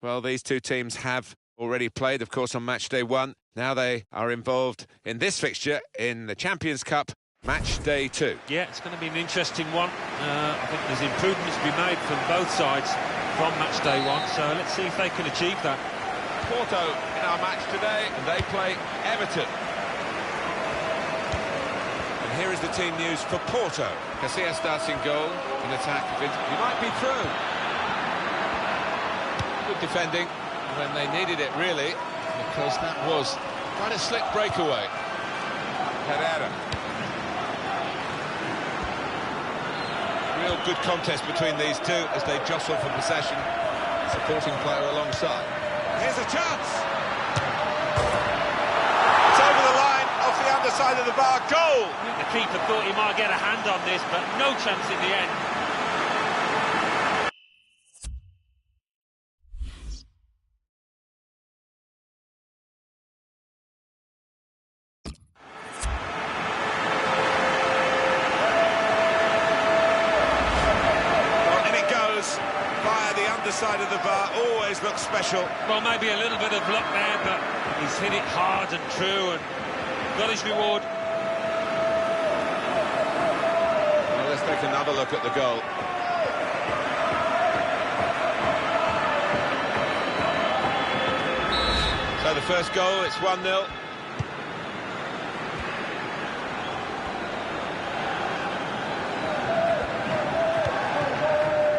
Well, these two teams have already played, of course, on match day 1. Now they are involved in this fixture in the Champions Cup, match day 2. Yeah, it's going to be an interesting one. I think there's improvements to be made from both sides from match day 1, so let's see if they can achieve that. Porto in our match today, and they play Everton. And here is the team news for Porto. Casillas starts in goal, in attack. He might be through. Good defending when they needed it, really, because that was quite a slick breakaway. Herrera. Real good contest between these two as they jostle for possession. Supporting player alongside. Here's a chance! It's over the line, off the underside of the bar, goal! The keeper thought he might get a hand on this, but no chance in the end. Via the underside of the bar, always looks special. Well, maybe a little bit of luck there, but he's hit it hard and true and got his reward. Well, let's take another look at the goal. So the first goal, it's 1-0.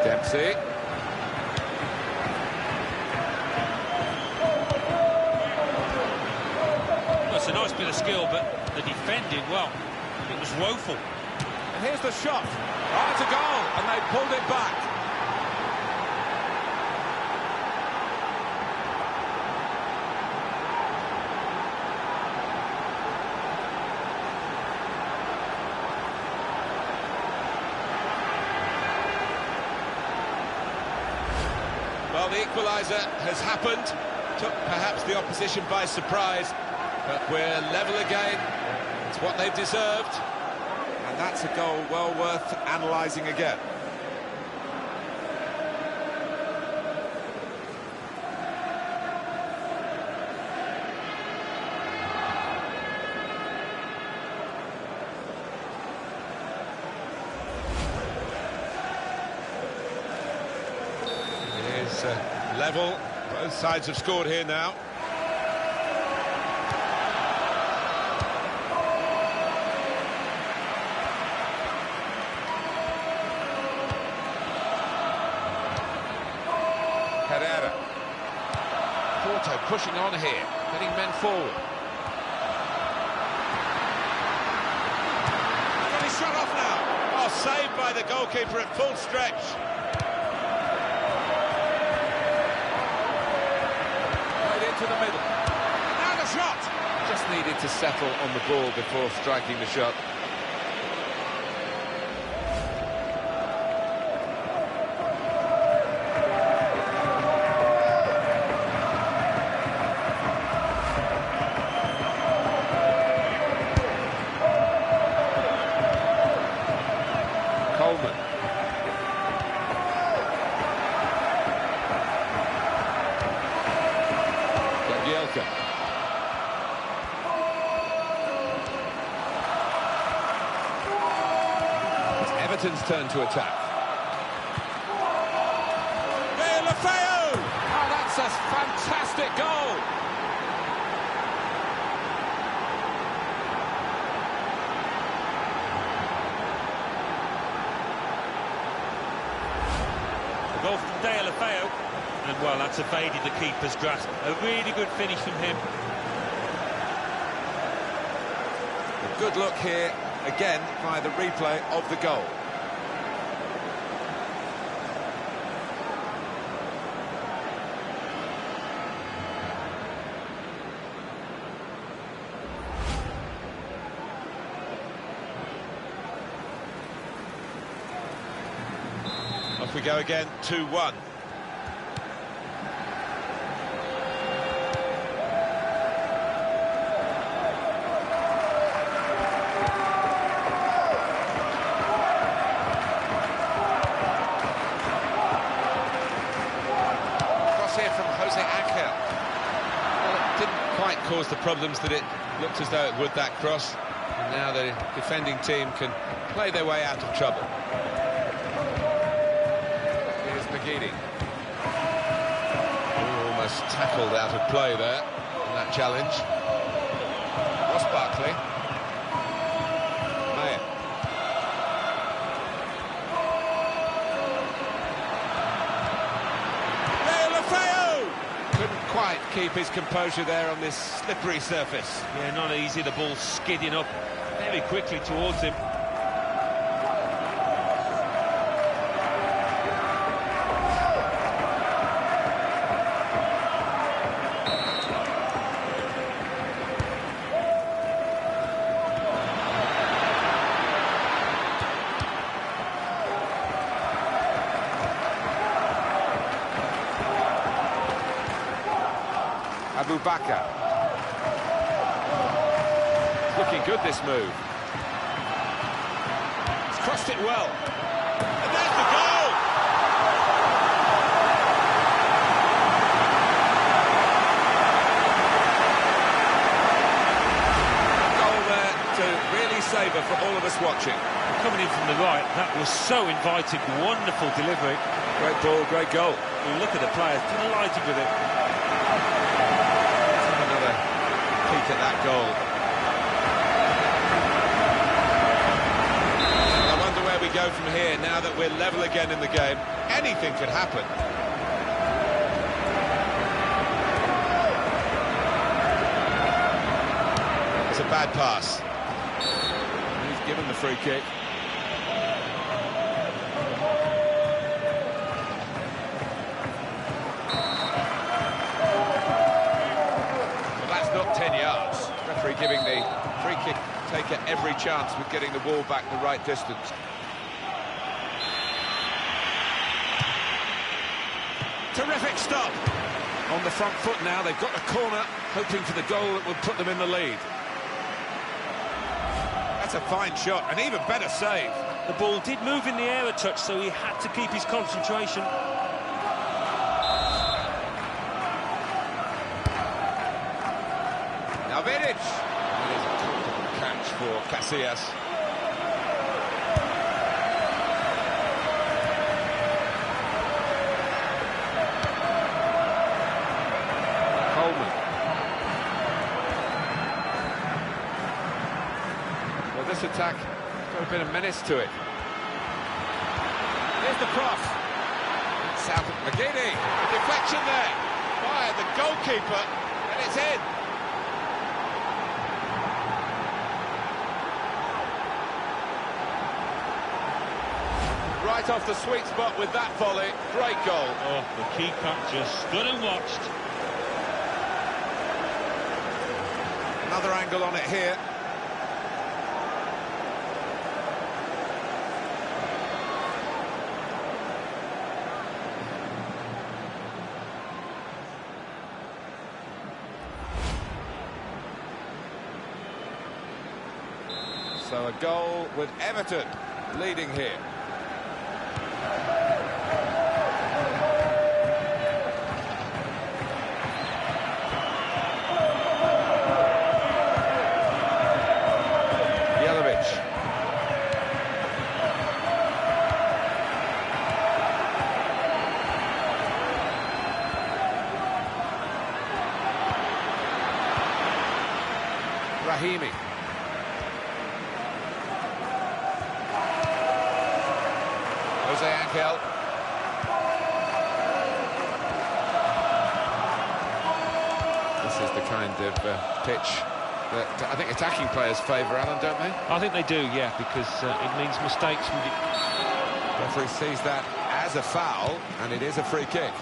Dempsey. It's a nice bit of skill, but the defending, well, it was woeful. And here's the shot. Oh, it's a goal, and they pulled it back. Well, the equaliser has happened. Took perhaps the opposition by surprise. But we're level again. It's what they've deserved. And that's a goal well worth analysing again. It is level. Both sides have scored here now. Herrera. Porto pushing on here, getting men forward. Got his shot off now. Oh, saved by the goalkeeper at full stretch. Right into the middle. Now the shot. Just needed to settle on the ball before striking the shot. It's Everton's turn to attack. Oh, that's a fantastic goal! The goal from Deulofeu, and well, that's evaded the keeper's grasp. A really good finish from him. A good look here, again, by the replay of the goal. Off we go again, 2-1. Cross here from Jose Angel. Well, it didn't quite cause the problems that it looked as though it would, that cross. And now the defending team can play their way out of trouble. Here's McGeady. Almost tackled out of play there in that challenge. Ross Barkley. Mayer. Couldn't quite keep his composure there on this slippery surface. Yeah, not easy. The ball skidding up very quickly towards him. Abu Bakr. It's looking good, this move. He's crossed it well. And there's the goal! A goal there to really savour for all of us watching. Coming in from the right, that was so inviting. Wonderful delivery. Great ball, great goal. You look at the players, delighted with it. Peek at that goal. I wonder where we go from here now that we're level again in the game. Anything could happen. It's a bad pass. He's given the free kick. Not 10 yards. Referee giving the free kick taker every chance with getting the ball back the right distance. Terrific stop. On the front foot now, they've got a corner, hoping for the goal that will put them in the lead. That's a fine shot, an even better save. The ball did move in the air a touch, so he had to keep his concentration. Now Vidic. That is a comfortable catch for Casillas. Coleman. Well, this attack got a bit of menace to it. Here's the cross. South of McGeady. A deflection there by the goalkeeper, and it's in. Right off the sweet spot with that volley. Great goal. Oh, the keeper just stood and watched. Another angle on it here. So a goal with Everton leading here. Rahimi. Jose Angel. This is the kind of pitch that I think attacking players favour, Alan, don't they? I think they do, yeah, because it means mistakes. Referee sees that as a foul, and it is a free kick.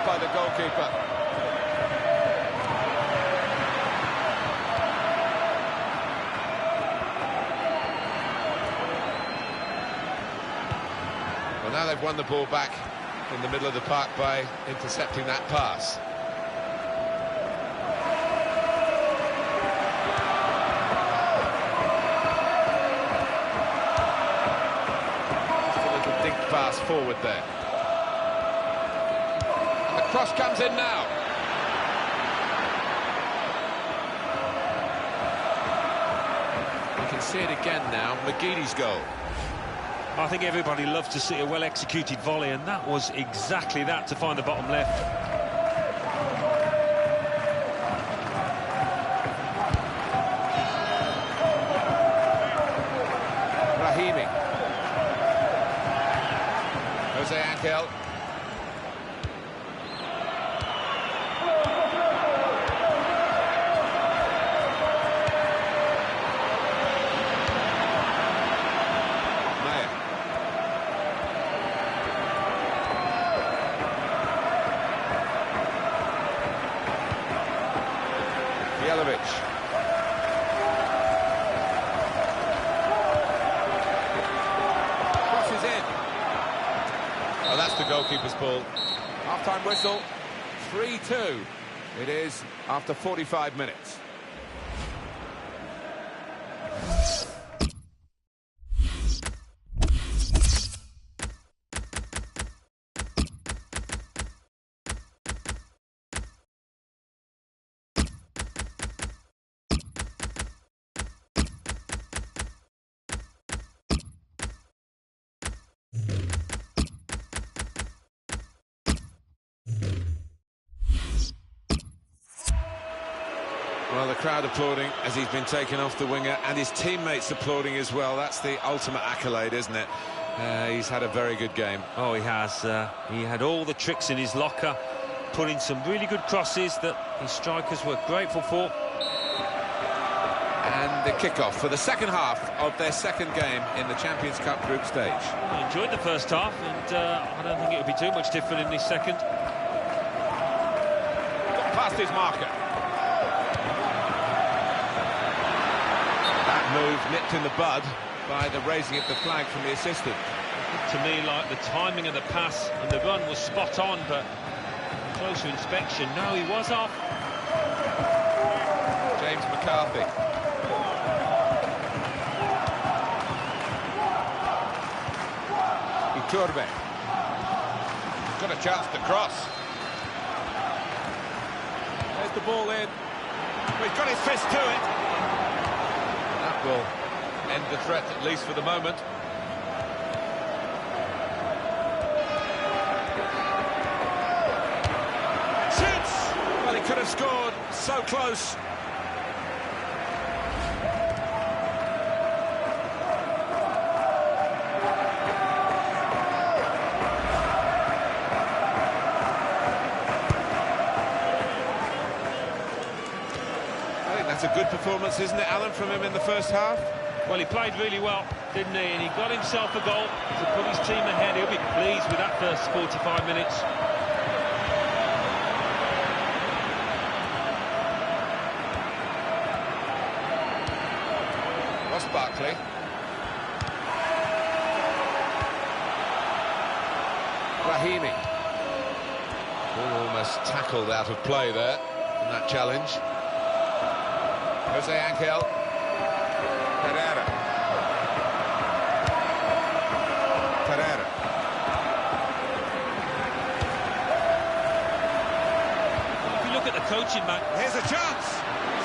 By the goalkeeper. Well, now they've won the ball back in the middle of the park by intercepting that pass. distinct pass forward there. And the cross comes in now. We can see it again now, McGeady's goal. I think everybody loves to see a well-executed volley, and that was exactly that, to find the bottom left. Rahimi. Jose Angel. Crosses in. Oh, that's the goalkeeper's ball. Half-time whistle, 3-2. It is after 45 minutes. Well, the crowd applauding as he's been taken off the winger, and his teammates applauding as well. That's the ultimate accolade, isn't it? He's had a very good game. Oh, he has. He had all the tricks in his locker, put in some really good crosses that his strikers were grateful for. And the kick-off for the second half of their second game in the Champions Cup group stage. I enjoyed the first half, and I don't think it would be too much different in this second. Got past his marker. Move nipped in the bud by the raising of the flag from the assistant. To me, like, the timing of the pass and the run was spot on, but closer inspection, no, he was off. James McCarthy. Iturbe. Got a chance to cross. There's the ball in. Well, he's got his fist to it. Will end the threat, at least for the moment. Shoots! Well, he could have scored. So close. That's a good performance, isn't it, Alan, from him in the first half? Well, he played really well, didn't he? And he got himself a goal to put his team ahead. He'll be pleased with that first 45 minutes. Ross Barkley. Rahimi. Almost tackled out of play there in that challenge. Jose Angel. Pereira. If you look at the coaching, man. Here's a chance.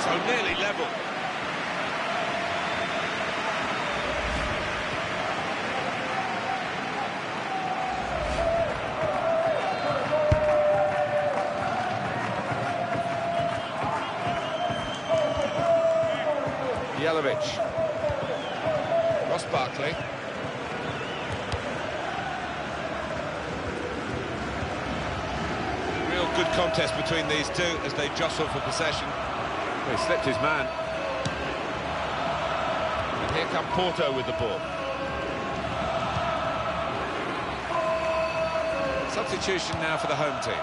So nearly level. Jelavic. Ross Barkley. Real good contest between these two as they jostle for possession. He slipped his man. And here come Porto with the ball. Substitution now for the home team.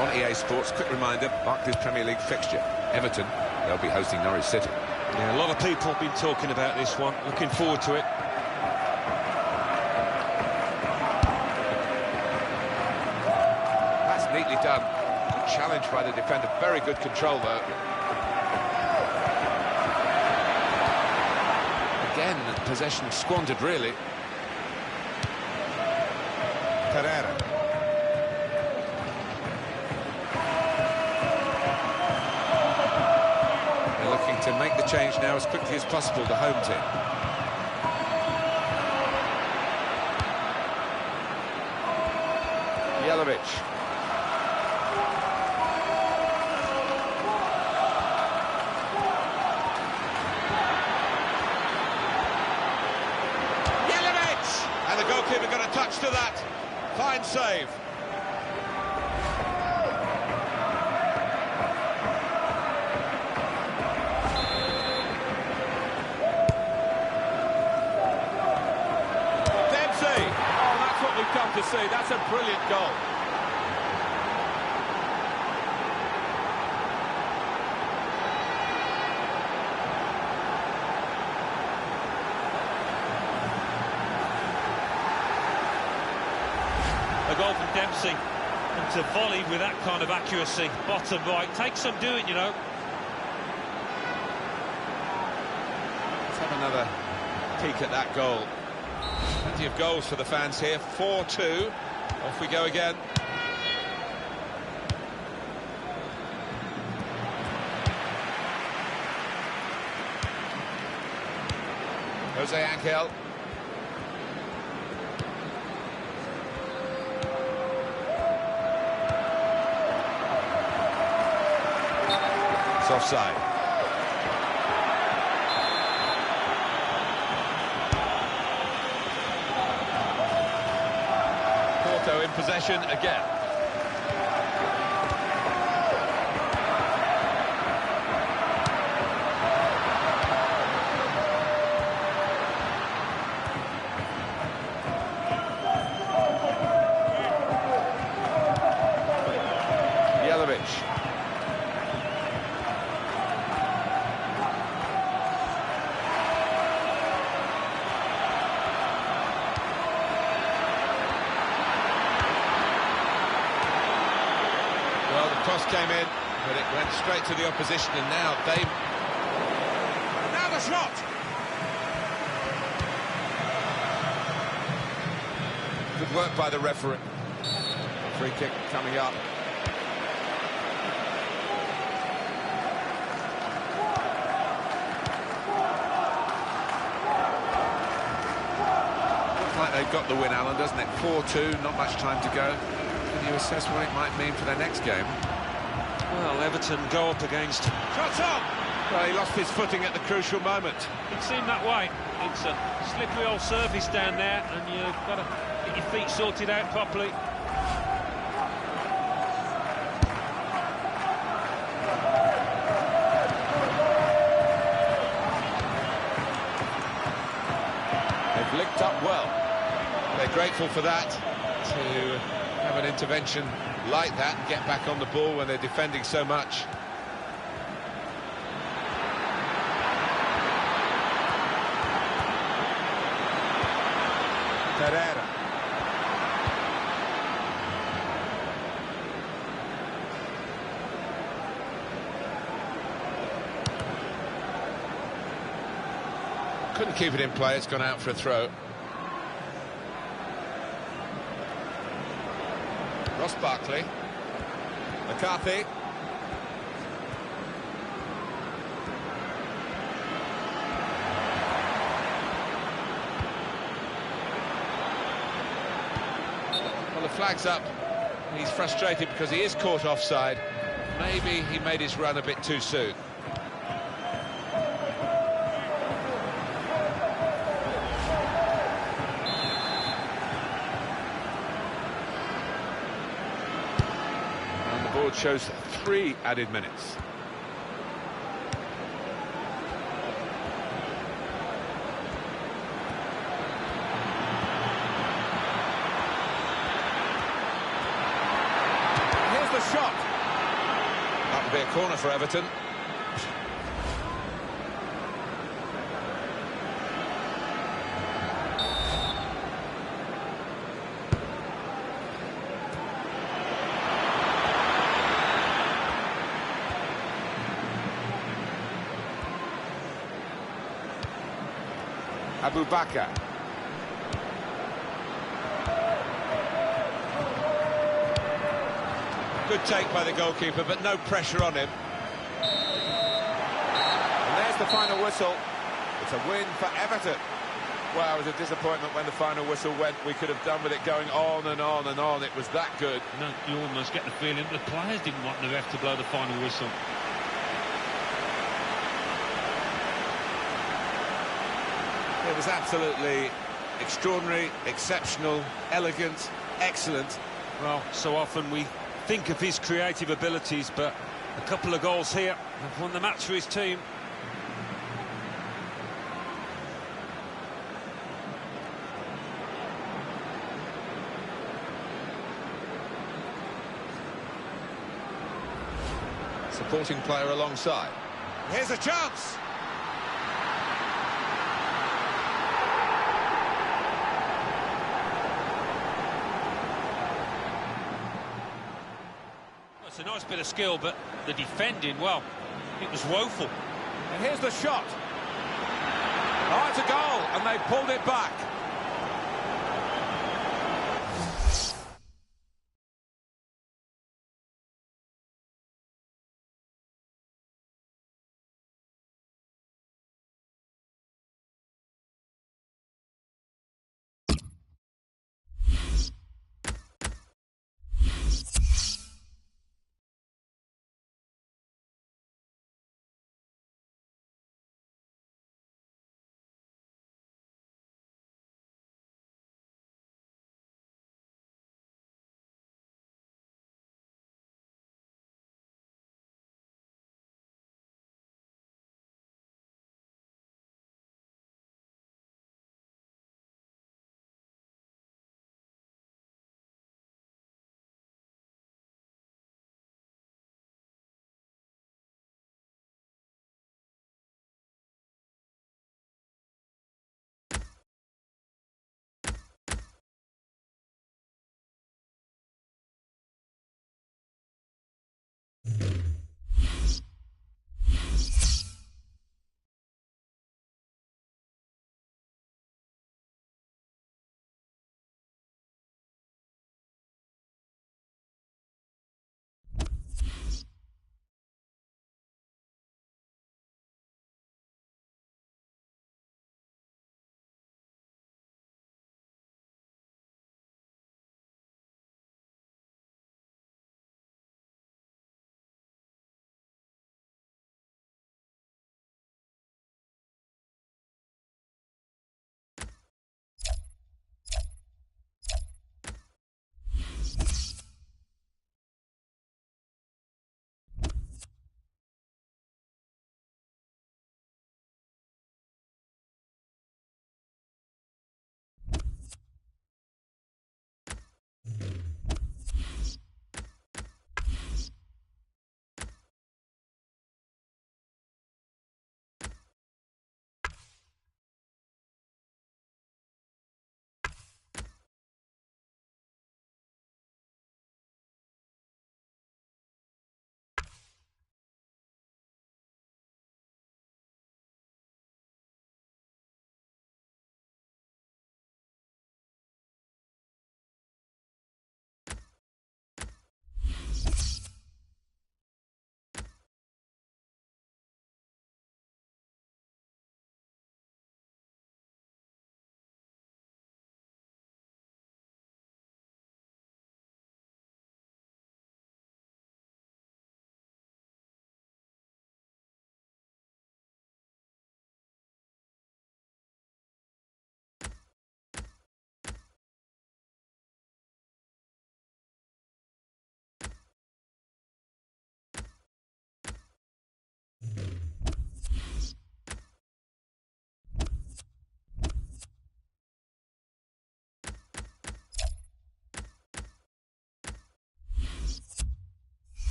On EA Sports, quick reminder, Barclays Premier League fixture. Everton, they'll be hosting Norwich City. Yeah, a lot of people have been talking about this one. Looking forward to it. That's neatly done. Good challenge by the defender. Very good control, though. Again, possession squandered, really. Pereira. They're looking to make the change now as quickly as possible, the home team. Yelovich. And the goalkeeper got a touch to that. Fine save. Dempsey. Oh, that's what we've come to see. That's a brilliant goal. A goal from Dempsey, and to volley with that kind of accuracy, bottom right, takes some doing, you know. Let's have another peek at that goal. Plenty of goals for the fans here. 4-2. Off we go again. Jose Angel. It's offside. Porto in possession again. Yelovich. Well, the cross came in, but it went straight to the opposition, and now they... Now the shot! Good work by the referee. Free kick coming up. Looks like they've got the win, Alan, doesn't it? 4-2, not much time to go. Can you assess what it might mean for their next game? Well, Everton go up against... Shots on! Well, he lost his footing at the crucial moment. It seemed that way. It's a slippery old surface down there, and you've got to get your feet sorted out properly. They've licked up well. They're grateful for that, to have an intervention like that and get back on the ball when they're defending so much. Pereira. Couldn't keep it in play, it's gone out for a throw. Ross Barkley. McCarthy. Well, the flag's up. He's frustrated because he is caught offside. Maybe he made his run a bit too soon. Board shows 3 added minutes. Here's the shot. That would be a corner for Everton. Abu Bakr. Good take by the goalkeeper, but no pressure on him. And there's the final whistle. It's a win for Everton. Well, it was a disappointment when the final whistle went. We could have done with it going on and on and on. It was that good. No, you almost get the feeling the players didn't want the ref to blow the final whistle. It was absolutely extraordinary, exceptional, elegant, excellent. Well, so often we think of his creative abilities, but a couple of goals here have won the match for his team. Supporting player alongside. Here's a chance. It's a nice bit of skill, but the defending, well, it was woeful. And here's the shot. Oh, it's a goal, and they pulled it back.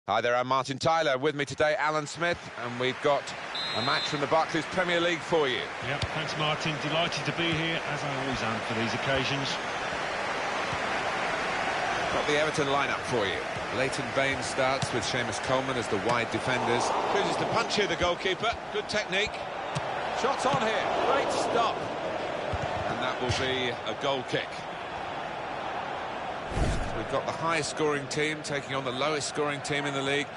Hi there, I'm Martin Tyler. With me today, Alan Smith, and we've got a match from the Barclays Premier League for you. Yep, thanks Martin. Delighted to be here, as I always am for these occasions. Got the Everton lineup for you. Leighton Baines starts with Seamus Coleman as the wide defenders. Chooses to punch here, the goalkeeper. Good technique. Shots on here. Great stop. And that will be a goal kick. We've got the highest scoring team taking on the lowest scoring team in the league.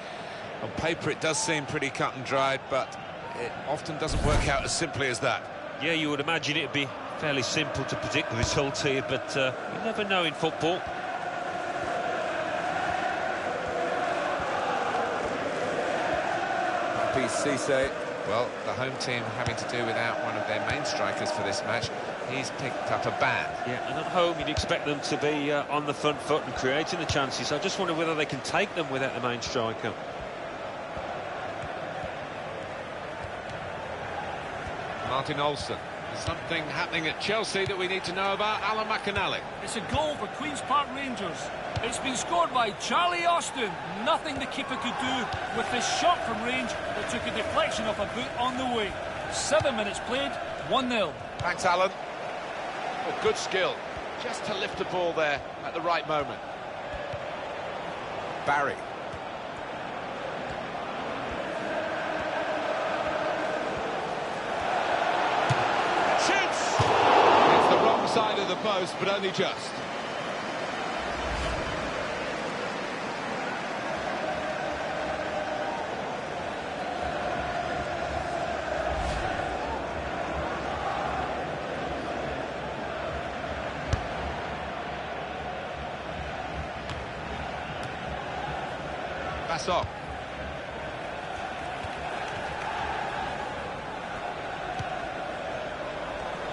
On paper it does seem pretty cut and dried, but it often doesn't work out as simply as that. Yeah, you would imagine it'd be fairly simple to predict the result here, but you never know in football. Cisse, well, the home team having to do without one of their main strikers for this match. He's picked up a ban. Yeah, and at home you'd expect them to be on the front foot and creating the chances. I just wonder whether they can take them without the main striker. Martin Olsen. There's something happening at Chelsea that we need to know about. Alan McInally. It's a goal for Queen's Park Rangers. It's been scored by Charlie Austin. Nothing the keeper could do with this shot from range that took a deflection off a boot on the way. 7 minutes played, 1-0. Thanks, Alan. Oh, good skill. Just to lift the ball there at the right moment. Barry. Shoots! It's the wrong side of the post, but only just. Pass off.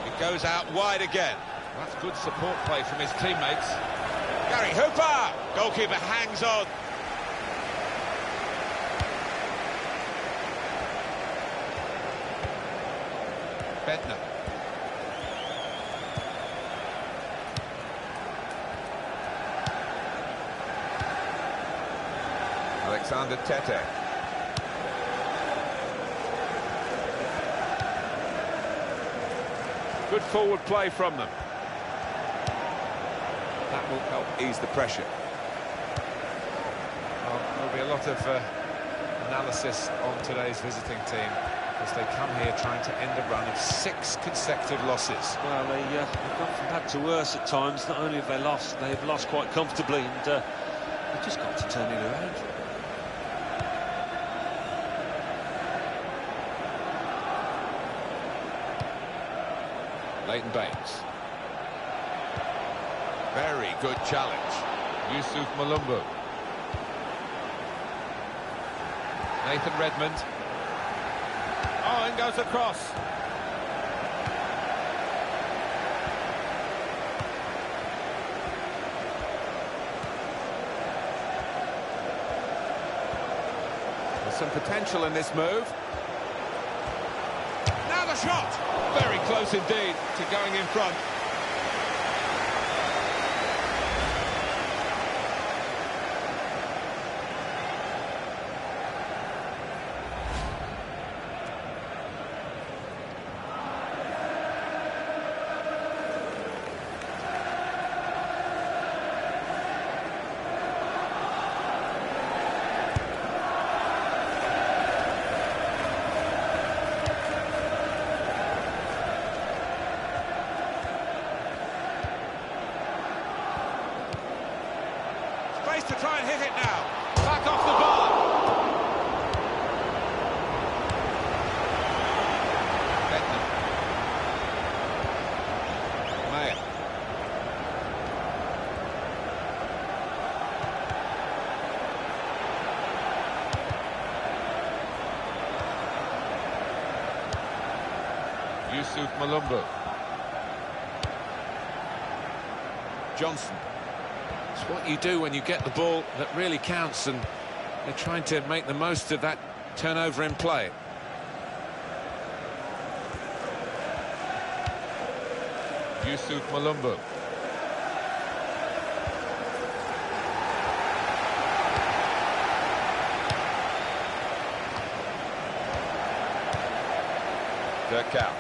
It goes out wide again. That's good support play from his teammates. Gary Hooper! Goalkeeper hangs on. Bentner. Alexander Tete. Good forward play from them. That will help ease the pressure. Well, there'll be a lot of analysis on today's visiting team as they come here trying to end a run of 6 consecutive losses. Well, they've gone from bad to worse at times. Not only have they lost, they've lost quite comfortably, and they've just got to turn it around. Leighton Baines. Very good challenge. Yusuf Malumbu. Nathan Redmond. Oh, in goes the cross. There's some potential in this move. Now the shot! Very close indeed to going in front. To try and hit it now. Back off the bar. Bentner. Mayer. Yusuf Malumbu. Johnson. It's what you do when you get the ball that really counts, and they're trying to make the most of that turnover in play. Yusuf Malumbu. Dirk out.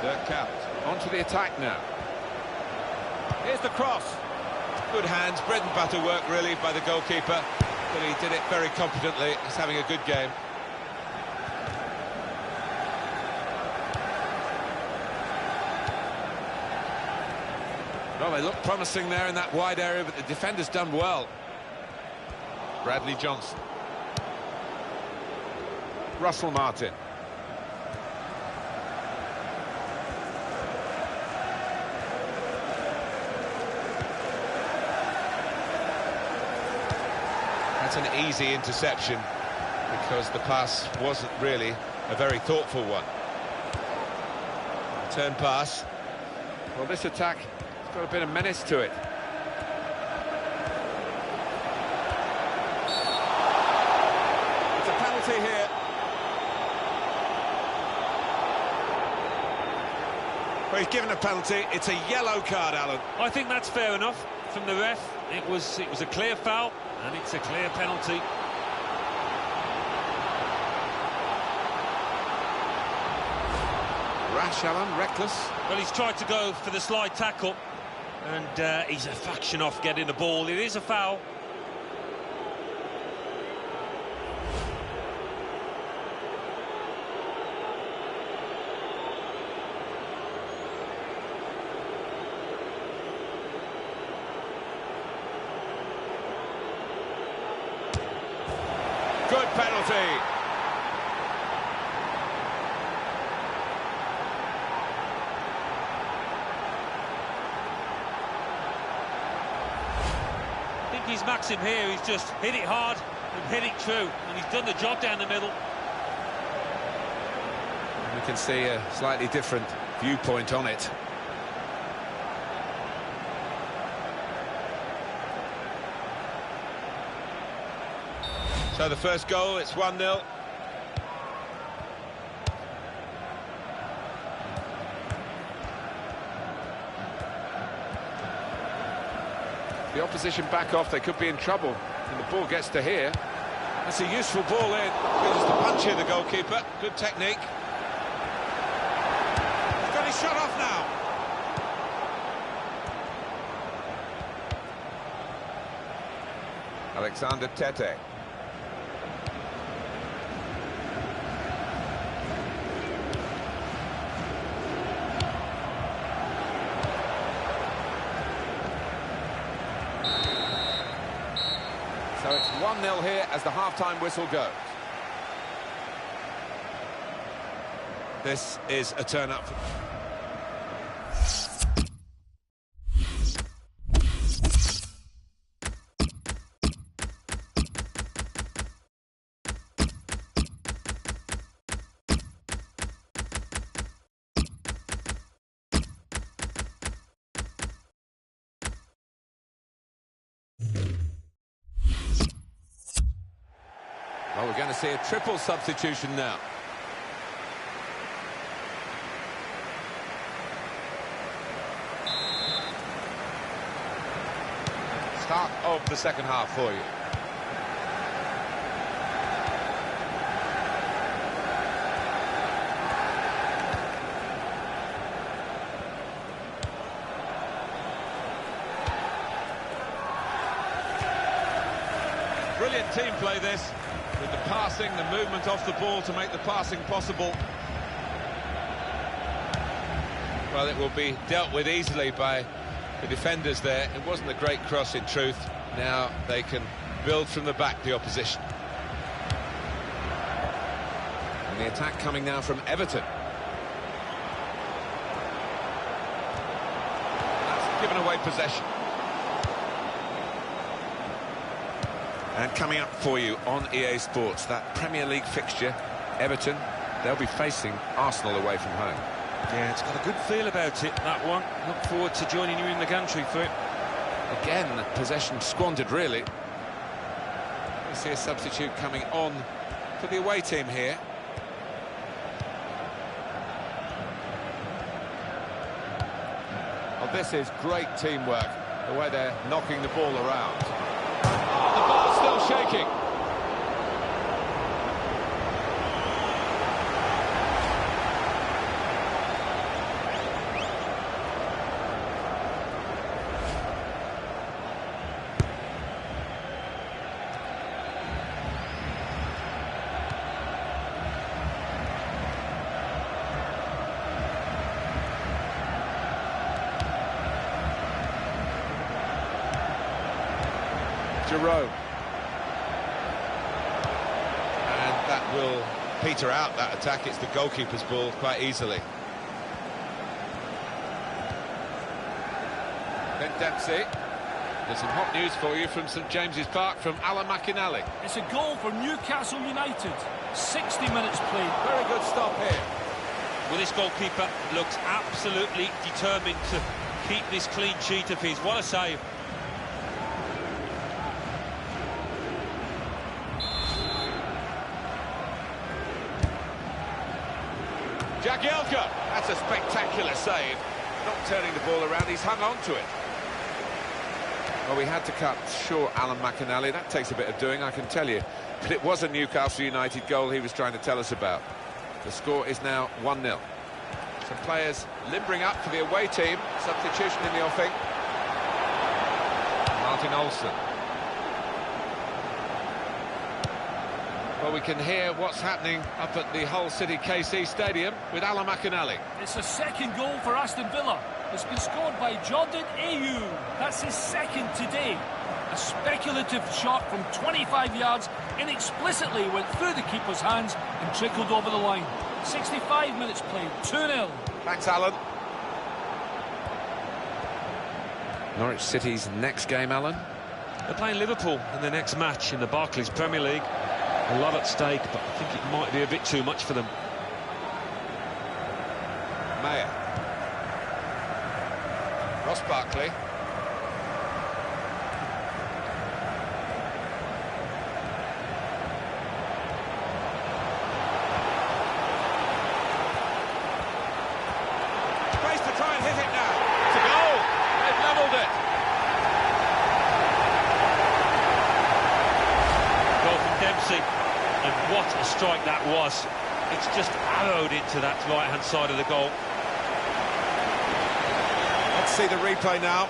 Dirk out. Onto the attack now. Here's the cross. Good hands, bread and butter work really by the goalkeeper, but he did it very competently. He's having a good game. Well, they look promising there in that wide area, but the defender's done well. Bradley Johnson. Russell Martin. That's an easy interception because the pass wasn't really a very thoughtful one. Turn pass. Well, this attack has got a bit of menace to it. It's a penalty here. Well, he's given a penalty. It's a yellow card, Alan. I think that's fair enough from the ref. It was a clear foul, and it's a clear penalty. Rash, Alan, reckless. Well, he's tried to go for the slide tackle, and he's a fraction off getting the ball. It is a foul. Good penalty. I think he's Maxim here. He's just hit it hard and hit it true, and he's done the job down the middle. We can see a slightly different viewpoint on it. So the first goal, it's 1-0. The opposition back off, they could be in trouble. And the ball gets to here. That's a useful ball in. Good as the punch here, the goalkeeper. Good technique. He's got his shot off now. Alexander Tete. So it's 1-0 here as the half-time whistle goes. This is a turn-up. Well, we're going to see a triple substitution now. Start of the second half for you. Brilliant team play this, with the passing, the movement off the ball to make the passing possible. Well, it will be dealt with easily by the defenders there. It wasn't a great cross in truth. Now they can build from the back, the opposition. And the attack coming now from Everton. That's given away possession. And coming up for you on EA Sports, that Premier League fixture, Everton, they'll be facing Arsenal away from home. Yeah, it's got a good feel about it, that one. Look forward to joining you in the gantry for it. Again, possession squandered, really. We see a substitute coming on for the away team here. Well, this is great teamwork, the way they're knocking the ball around. the ball's still shaking. Jerome. And that will peter out that attack. It's the goalkeeper's ball quite easily. Ben Dempsey. There's some hot news for you from St James's Park from Alan McInally. It's a goal for Newcastle United. 60 minutes played. Very good stop here. Well, this goalkeeper looks absolutely determined to keep this clean sheet of his. What a save. Jagielka, that's a spectacular save. Not turning the ball around, he's hung on to it. Well, we had to cut short Alan McInally. That takes a bit of doing, I can tell you. But it was a Newcastle United goal he was trying to tell us about. The score is now 1-0. Some players limbering up for the away team. Substitution in the offing. Martin Olsen. Well, we can hear what's happening up at the Hull City KC Stadium with Alan McInally. It's a second goal for Aston Villa. It's been scored by Jordan Ayew. That's his second today. A speculative shot from 25 yards inexplicitly went through the keeper's hands and trickled over the line. 65 minutes played, 2-0. Thanks, Alan. Norwich City's next game, Alan? They're playing Liverpool in the next match in the Barclays Premier League. A lot at stake, but I think it might be a bit too much for them. Mayer. Ross Barkley. Space to try and hit it now. It's a goal. They've levelled it. Goal from Dempsey. And what a strike that was. It's just arrowed into that right-hand side of the goal. Let's see the replay now.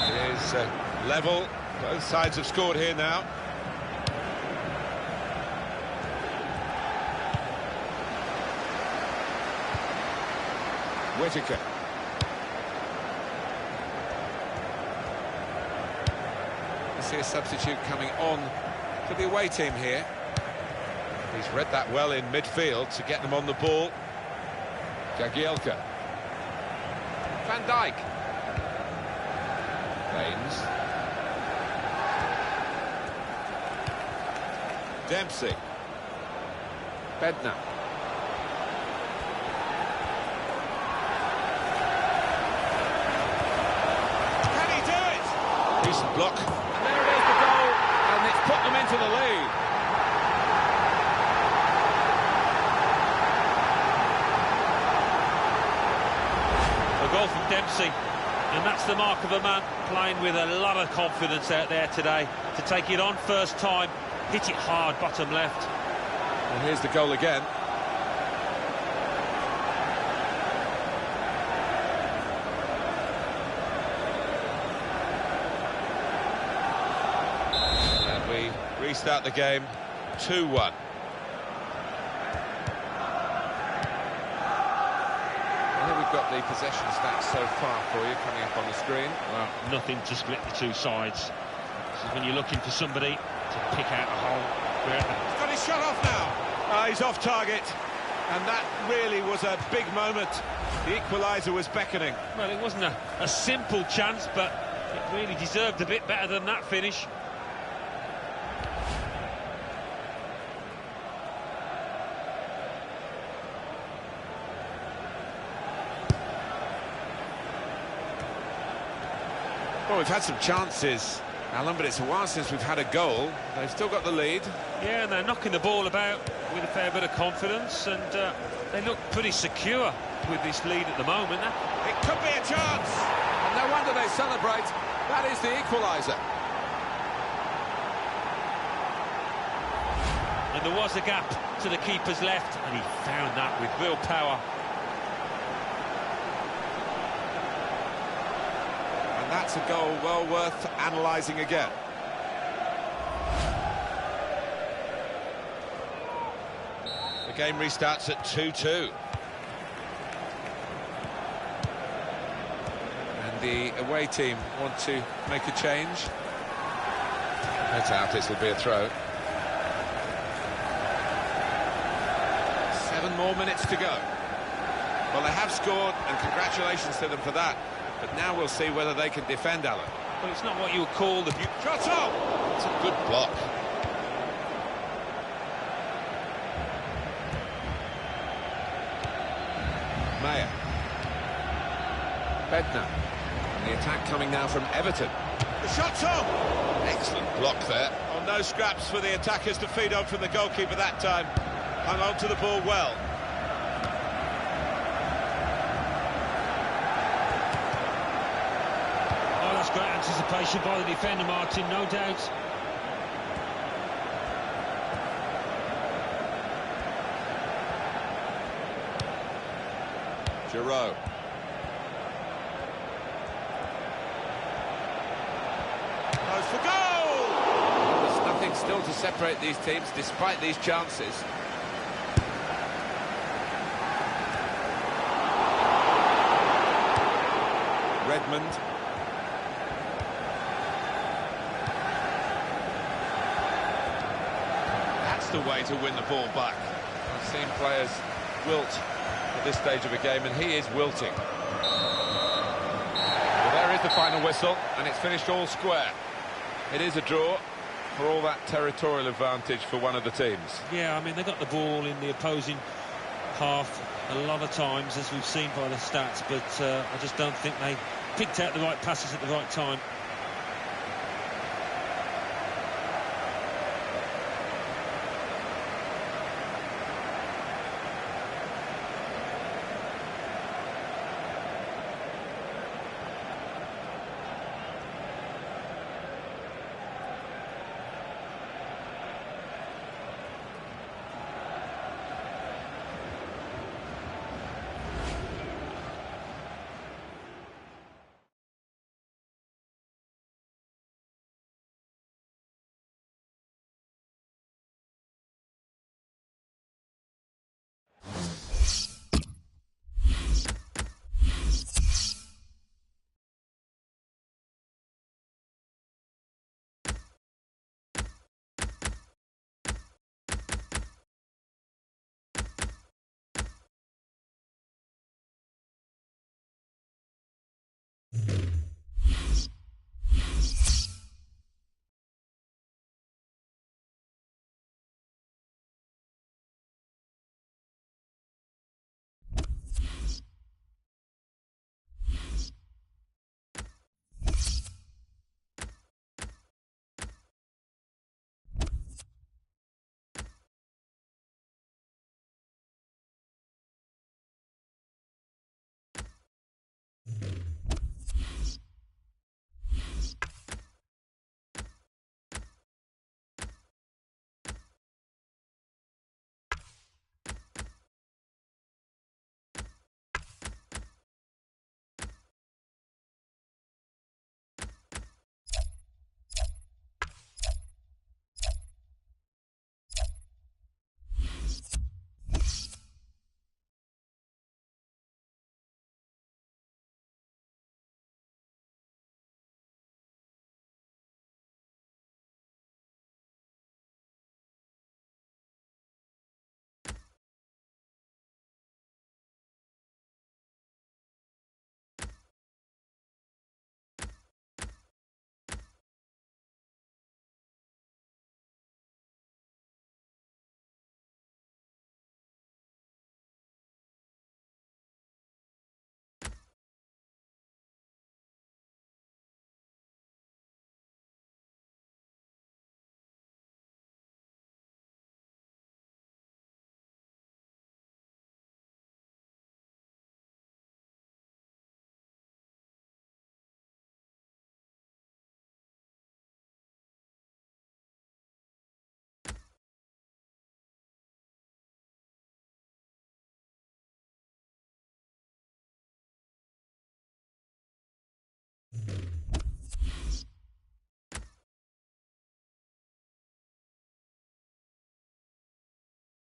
It is level. Both sides have scored here now. Whittaker. You see a substitute coming on for the away team here. He's read that well in midfield to get them on the ball. Jagielka. Van Dijk. Baines. Dempsey. Bednar. Decent block. And there it is, the goal, and it's put them into the lead. A goal from Dempsey, and that's the mark of a man playing with a lot of confidence out there today. To take it on first time, hit it hard, bottom left. And here's the goal again. Restart the game, 2-1. And then we've got the possession stats so far for you coming up on the screen. Well, nothing to split the two sides. This is when you're looking for somebody to pick out a hole. He's got his shot off now. He's off target, and that really was a big moment. The equaliser was beckoning. Well, it wasn't a simple chance, but it really deserved a bit better than that finish. Well, we've had some chances Alan, but it's a while since we've had a goal. They've still got the lead. Yeah, and they're knocking the ball about with a fair bit of confidence, and they look pretty secure with this lead at the moment. It could be a chance, and no wonder they celebrate. That is the equaliser. And there was a gap to the keeper's left, and he found that with real power. And that's a goal well worth analysing again. The game restarts at 2-2. And the away team want to make a change. No doubt this will be a throw. 7 more minutes to go. Well, they have scored, and congratulations to them for that. But now we'll see whether they can defend, Alan. Well, it's not what you would call the... Shot on! It's a good block. Mayer. Bednar. And the attack coming now from Everton. The shot's on! Excellent block there. Oh, no scraps for the attackers to feed on from the goalkeeper that time. Hung on to the ball well. Oh, that's great anticipation by the defender, Martin, no doubt. Giroud. Goes for goal! There's nothing still to separate these teams despite these chances. Redmond. That's the way to win the ball back. I've seen players wilt at this stage of a game, and he is wilting. Well, there is the final whistle, and it's finished all square. It is a draw for all that territorial advantage for one of the teams. Yeah, I mean, they got the ball in the opposing half a lot of times, as we've seen by the stats, but I just don't think they picked out the right passes at the right time.